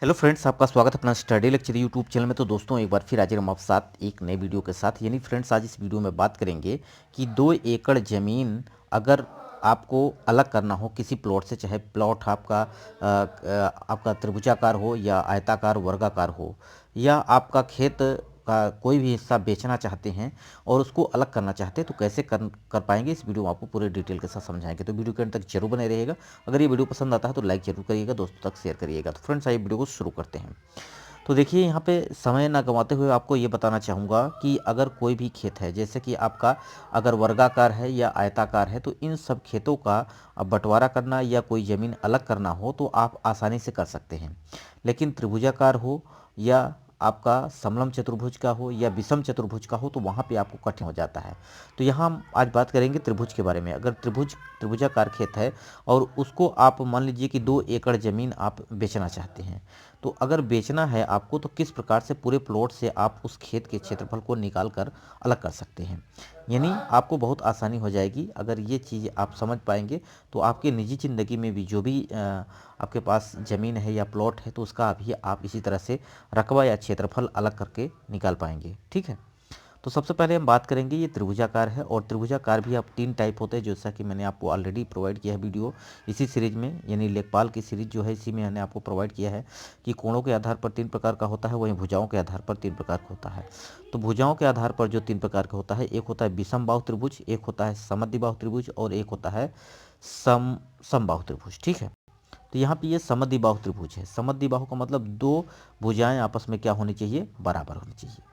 Hello friends, आपका स्वागत है अपना स्टडी लेक्चर यूट्यूब चैनल में। तो दोस्तों, एक बार फिर हाजिर हम आप साथ एक नए वीडियो के साथ। यानी फ्रेंड्स, आज इस वीडियो में बात करेंगे कि 2 एकड़ ज़मीन अगर आपको अलग करना हो किसी प्लॉट से, चाहे प्लॉट आपका त्रिभुजाकार हो या आयताकार वर्गाकार हो, या आपका खेत का कोई भी हिस्सा बेचना चाहते हैं और उसको अलग करना चाहते हैं, तो कैसे कर पाएंगे, इस वीडियो में आपको पूरे डिटेल के साथ समझाएंगे। तो वीडियो के अंत तक जरूर बने रहिएगा। अगर ये वीडियो पसंद आता है तो लाइक जरूर करिएगा, दोस्तों तक शेयर करिएगा। तो फ्रेंड्स, आइए वीडियो को शुरू करते हैं। तो देखिए, यहाँ पे समय ना गंवाते हुए आपको ये बताना चाहूँगा कि अगर कोई भी खेत है, जैसे कि आपका अगर वर्गाकार है या आयताकार है, तो इन सब खेतों का अब बंटवारा करना या कोई ज़मीन अलग करना हो तो आप आसानी से कर सकते हैं। लेकिन त्रिभुजाकार हो या आपका समलम चतुर्भुज का हो या विषम चतुर्भुज का हो, तो वहाँ पे आपको कठिन हो जाता है। तो यहाँ हम आज बात करेंगे त्रिभुज के बारे में। अगर त्रिभुजाकार खेत है और उसको आप मान लीजिए कि 2 एकड़ ज़मीन आप बेचना चाहते हैं, तो अगर बेचना है आपको, तो किस प्रकार से पूरे प्लॉट से आप उस खेत के क्षेत्रफल को निकाल कर अलग कर सकते हैं। यानी आपको बहुत आसानी हो जाएगी। अगर ये चीज़ आप समझ पाएंगे तो आपके निजी ज़िंदगी में भी जो भी आपके पास ज़मीन है या प्लॉट है, तो उसका भी आप इसी तरह से रकबा या क्षेत्रफल अलग करके निकाल पाएंगे। ठीक है। तो सबसे पहले हम बात करेंगे, ये त्रिभुजाकार है। और त्रिभुजाकार भी अब 3 टाइप होते हैं, जैसा कि मैंने आपको ऑलरेडी प्रोवाइड किया है वीडियो इसी सीरीज में, यानी लेखपाल की सीरीज जो है, इसी में मैंने आपको प्रोवाइड किया है कि कोणों के आधार पर 3 प्रकार का होता है, वहीं भुजाओं के आधार पर 3 प्रकार का होता है। तो भुजाओं के आधार पर जो 3 प्रकार का होता है, एक होता है विषम बाहु त्रिभुज, एक होता है समद्विबाहु त्रिभुज, और एक होता है समबाहु त्रिभुज। ठीक है। तो यहाँ पे ये समद्विबाहु त्रिभुज है। समद्विबाहु का मतलब दो भुजाएं आपस में क्या होनी चाहिए, बराबर होनी चाहिए।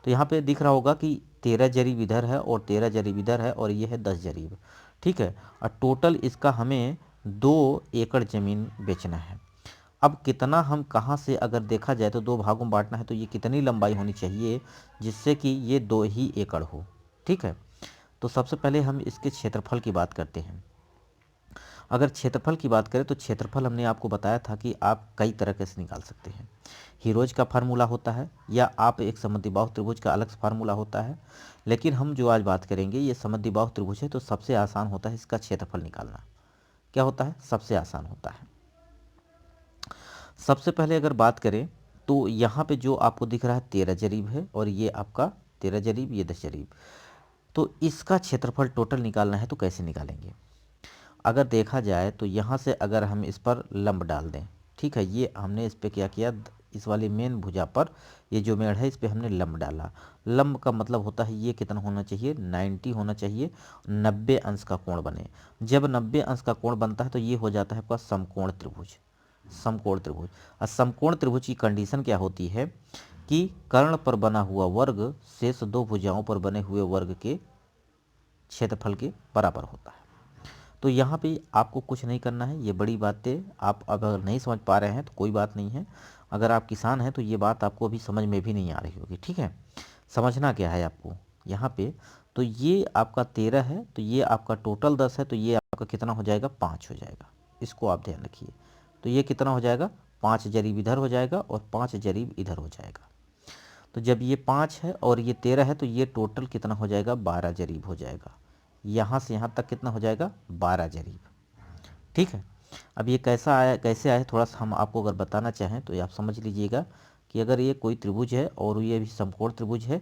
तो यहाँ पे दिख रहा होगा कि 13 जरीब इधर है और 13 जरीब इधर है, और ये है 10 जरीब। ठीक है। और टोटल इसका हमें 2 एकड़ ज़मीन बेचना है। अब कितना, हम कहाँ से अगर देखा जाए तो 2 भागों में बांटना है, तो ये कितनी लंबाई होनी चाहिए जिससे कि ये 2 ही एकड़ हो। ठीक है। तो सबसे पहले हम इसके क्षेत्रफल की बात करते हैं। अगर क्षेत्रफल की बात करें तो क्षेत्रफल हमने आपको बताया था कि आप कई तरह के से निकाल सकते हैं। हीरोज का फार्मूला होता है, या आप एक समद्विबाहु त्रिभुज का अलग फार्मूला होता है। लेकिन हम जो आज बात करेंगे, ये समद्विबाहु त्रिभुज है, तो सबसे आसान होता है इसका क्षेत्रफल निकालना। क्या होता है? सबसे आसान होता है। सबसे पहले अगर बात करें तो यहाँ पे जो आपको दिख रहा है 13 जरीब है, और ये आपका 13 जरीब, ये 10 जरीब। तो इसका क्षेत्रफल टोटल निकालना है, तो कैसे निकालेंगे? अगर देखा जाए तो यहाँ से अगर हम इस पर लंब डाल दें, ठीक है, ये हमने इस पर क्या किया, इस वाली मेन भुजा पर ये जो मेड़ है, इस पर हमने लंब डाला। लंब का मतलब होता है ये कितना होना चाहिए, 90 होना चाहिए, 90 अंश का कोण बने। जब 90 अंश का कोण बनता है तो ये हो जाता है आपका समकोण त्रिभुज। समकोण त्रिभुज। और समकोण त्रिभुज की कंडीशन क्या होती है कि कर्ण पर बना हुआ वर्ग शेष 2 भुजाओं पर बने हुए वर्ग के क्षेत्रफल के बराबर होता है। तो यहाँ पे आपको कुछ नहीं करना है। ये बड़ी बातें आप अगर नहीं समझ पा रहे हैं तो कोई बात नहीं है। अगर आप किसान हैं तो ये बात आपको अभी समझ में भी नहीं आ रही होगी। ठीक है। समझना क्या है आपको यहाँ पे, तो ये आपका 13 है, तो ये आपका टोटल 10 है, तो ये आपका कितना हो जाएगा, 5 हो जाएगा। इसको आप ध्यान रखिए। तो ये कितना हो जाएगा, 5 जरीब इधर हो जाएगा और 5 जरीब इधर हो जाएगा। तो जब ये 5 है और ये 13 है, तो ये टोटल कितना हो जाएगा, 12 जरीब हो जाएगा। यहाँ से यहाँ तक कितना हो जाएगा, 12 जरीब। ठीक है। अब ये कैसा आया, कैसे आया, थोड़ा सा हम आपको अगर बताना चाहें तो ये आप समझ लीजिएगा कि अगर ये कोई त्रिभुज है और ये भी समकोण त्रिभुज है,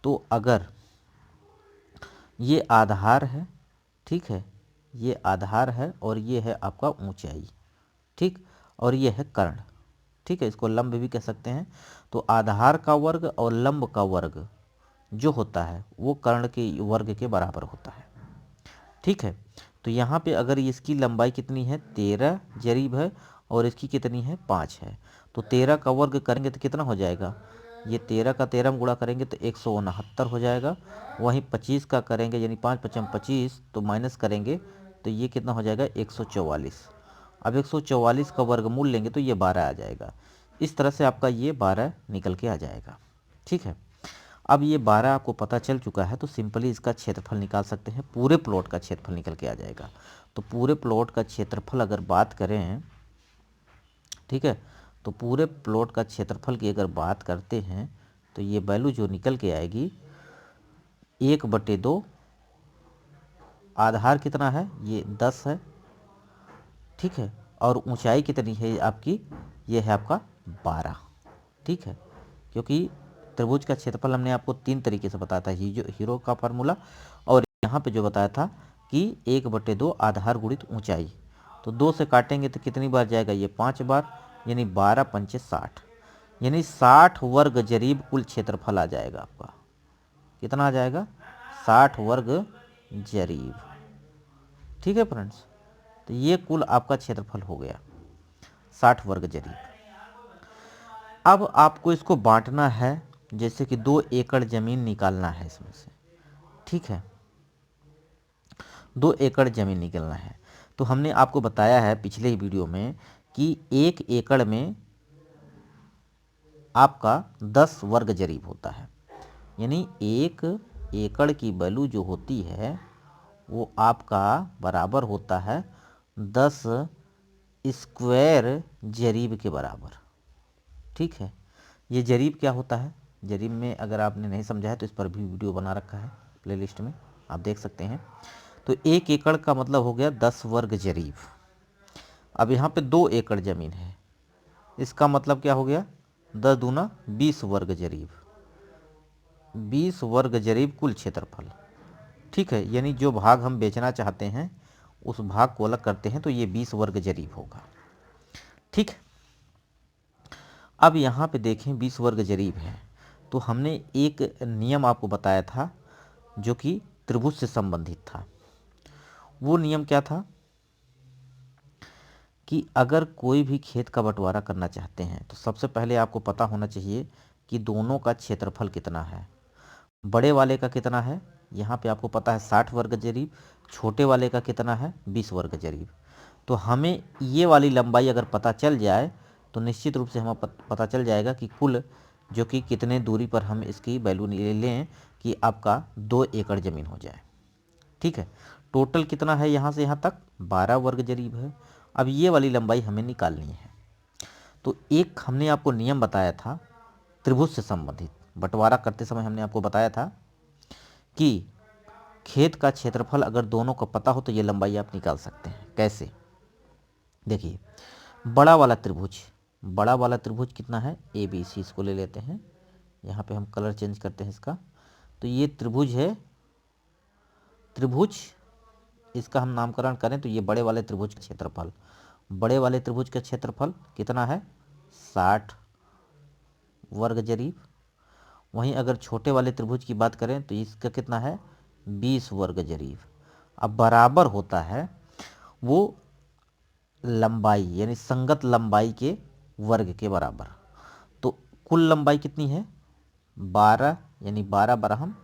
तो अगर ये आधार है, ठीक है, ये आधार है और ये है आपका ऊंचाई, ठीक, और ये है कर्ण। ठीक है, इसको लंब भी कह सकते हैं। तो आधार का वर्ग और लंब का वर्ग जो होता है वो कर्ण के वर्ग के बराबर होता है। ठीक है। तो यहाँ पे अगर इसकी लंबाई कितनी है, 13 जरीब है, और इसकी कितनी है, 5 है। तो 13 का वर्ग करेंगे तो कितना हो जाएगा, ये 13 का 13 में गुणा करेंगे तो 169 हो जाएगा। वहीं 25 का करेंगे, यानी 5 पचम 25, तो माइनस करेंगे तो ये कितना हो जाएगा, 144। अब 144 का वर्गमूल लेंगे तो ये 12 आ जाएगा। इस तरह से आपका ये 12 निकल के आ जाएगा। ठीक है। अब ये 12 आपको पता चल चुका है, तो सिंपली इसका क्षेत्रफल निकाल सकते हैं। पूरे प्लॉट का क्षेत्रफल निकल के आ जाएगा। तो पूरे प्लॉट का क्षेत्रफल अगर बात करें, ठीक है, तो पूरे प्लॉट का क्षेत्रफल की अगर बात करते हैं तो ये वैल्यू जो निकल के आएगी, 1/2, आधार कितना है, ये 10 है, ठीक है, और ऊंचाई कितनी है आपकी, ये है आपका 12। ठीक है, क्योंकि त्रिभुज का क्षेत्रफल हमने आपको 3 तरीके से बताया था, हीरो का फार्मूला, और यहाँ पे जो बताया था कि 1/2 आधार गुणित ऊंचाई। तो 2 से काटेंगे तो कितनी बार जाएगा, ये 5 बार, यानी 12 पंचे 60, यानी 60 वर्ग जरीब कुल क्षेत्रफल आ जाएगा आपका। कितना आ जाएगा, 60 वर्ग जरीब। ठीक है फ्रेंड्स, तो ये कुल आपका क्षेत्रफल हो गया 60 वर्ग जरीब। अब आपको इसको बांटना है, जैसे कि 2 एकड़ जमीन निकालना है इसमें से। ठीक है, 2 एकड़ जमीन निकालना है। तो हमने आपको बताया है पिछले ही वीडियो में कि 1 एकड़ में आपका 10 वर्ग जरीब होता है, यानी 1 एकड़ की वैल्यू जो होती है वो आपका बराबर होता है 10 स्क्वायर जरीब के बराबर। ठीक है, ये जरीब क्या होता है, जरीब में अगर आपने नहीं समझा है तो इस पर भी वीडियो बना रखा है प्लेलिस्ट में, आप देख सकते हैं। तो 1 एकड़ का मतलब हो गया 10 वर्ग जरीब। अब यहाँ पे 2 एकड़ ज़मीन है, इसका मतलब क्या हो गया, 10 दूना 20 वर्ग जरीब, 20 वर्ग जरीब कुल क्षेत्रफल। ठीक है, यानी जो भाग हम बेचना चाहते हैं उस भाग को अलग करते हैं तो ये 20 वर्ग जरीब होगा। ठीक है, अब यहाँ पे देखें 20 वर्ग जरीब है, तो हमने एक नियम आपको बताया था जो कि त्रिभुज से संबंधित था। वो नियम क्या था कि अगर कोई भी खेत का बंटवारा करना चाहते हैं तो सबसे पहले आपको पता होना चाहिए कि दोनों का क्षेत्रफल कितना है। बड़े वाले का कितना है, यहाँ पे आपको पता है 60 वर्ग जरीब, छोटे वाले का कितना है 20 वर्ग जरीब। तो हमें ये वाली लंबाई अगर पता चल जाए तो निश्चित रूप से हमें पता चल जाएगा कि कुल जो कि कितने दूरी पर हम इसकी वैल्यू लें कि आपका 2 एकड़ ज़मीन हो जाए। ठीक है, टोटल कितना है यहाँ से यहाँ तक 12 वर्ग जरीब है। अब ये वाली लंबाई हमें निकालनी है। तो एक हमने आपको नियम बताया था त्रिभुज से संबंधित, बंटवारा करते समय हमने आपको बताया था कि खेत का क्षेत्रफल अगर दोनों को पता हो तो ये लंबाई आप निकाल सकते हैं। कैसे, देखिए बड़ा वाला त्रिभुज कितना है, ABC, इसको ले लेते हैं, यहाँ पे हम कलर चेंज करते हैं इसका। तो ये त्रिभुज है, त्रिभुज इसका हम नामकरण करें तो ये बड़े वाले त्रिभुज का क्षेत्रफल, बड़े वाले त्रिभुज का क्षेत्रफल कितना है 60 वर्ग जरीब। वहीं अगर छोटे वाले त्रिभुज की बात करें तो इसका कितना है 20 वर्ग जरीब। अब बराबर होता है वो लंबाई, यानी संगत लंबाई के वर्ग के बराबर। तो कुल लंबाई कितनी है 12, यानी 12 बराबर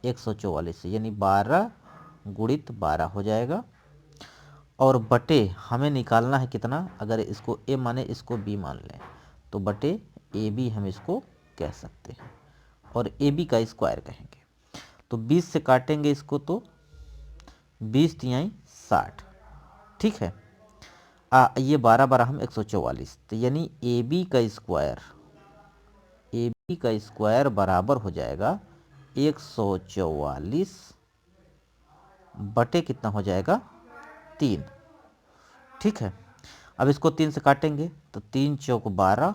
144, यानी 12 गुणित 12 हो जाएगा। और बटे हमें निकालना है कितना, अगर इसको A माने इसको B मान लें तो बटे AB हम इसको कह सकते हैं, और AB का स्क्वायर कहेंगे। तो 20 से काटेंगे इसको तो 20 तिहाई 60। ठीक है, ये 12 12 हम 144, तो यानी AB का स्क्वायर बराबर हो जाएगा 144 बटे कितना हो जाएगा 3। ठीक है, अब इसको 3 से काटेंगे तो 3 चौक 12,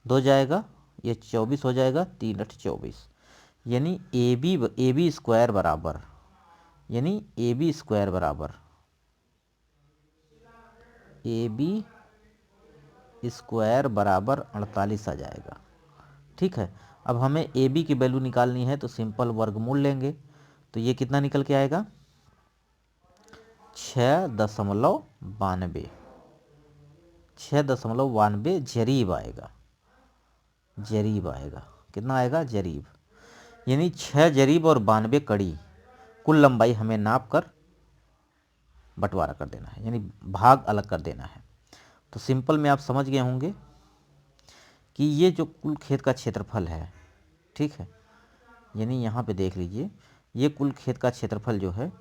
2 जाएगा, ये 24 हो जाएगा, 3 8 24, यानी AB स्क्वायर बराबर, यानी AB स्क्वायर बराबर AB स्क्वायर बराबर 48 आ जाएगा। ठीक है, अब हमें AB की वैल्यू निकालनी है तो सिंपल वर्गमूल लेंगे, तो ये कितना निकल के आएगा 6.92, 6.92 जरीब आएगा, जरीब आएगा, कितना आएगा जरीब, यानी 6 जरीब और 92 कड़ी कुल लंबाई हमें नाप कर बंटवारा कर देना है, यानी भाग अलग कर देना है। तो सिंपल में आप समझ गए होंगे कि ये जो कुल खेत का क्षेत्रफल है, ठीक है, यानी यहाँ पे देख लीजिए ये कुल खेत का क्षेत्रफल जो है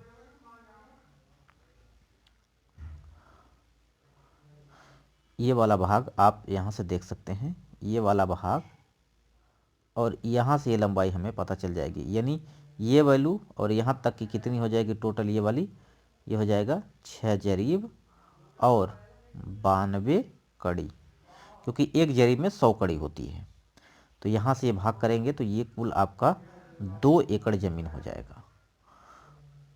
ये वाला भाग आप यहाँ से देख सकते हैं, ये वाला भाग, और यहाँ से ये लंबाई हमें पता चल जाएगी, यानी ये वैल्यू और यहाँ तक की कितनी हो जाएगी टोटल, ये वाली ये हो जाएगा 6 जरीब और 92 कड़ी, क्योंकि एक जरी में 100 कड़ी होती है। तो यहाँ से ये भाग करेंगे तो ये कुल आपका 2 एकड़ ज़मीन हो जाएगा।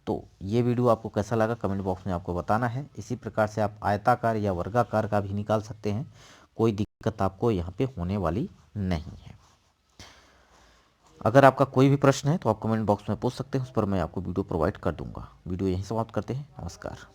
तो ये वीडियो आपको कैसा लगा कमेंट बॉक्स में आपको बताना है। इसी प्रकार से आप आयताकार या वर्गाकार का भी निकाल सकते हैं, कोई दिक्कत आपको यहाँ पे होने वाली नहीं है। अगर आपका कोई भी प्रश्न है तो आप कमेंट बॉक्स में पूछ सकते हैं, उस पर मैं आपको वीडियो प्रोवाइड कर दूंगा। वीडियो यहीं समाप्त करते हैं। नमस्कार।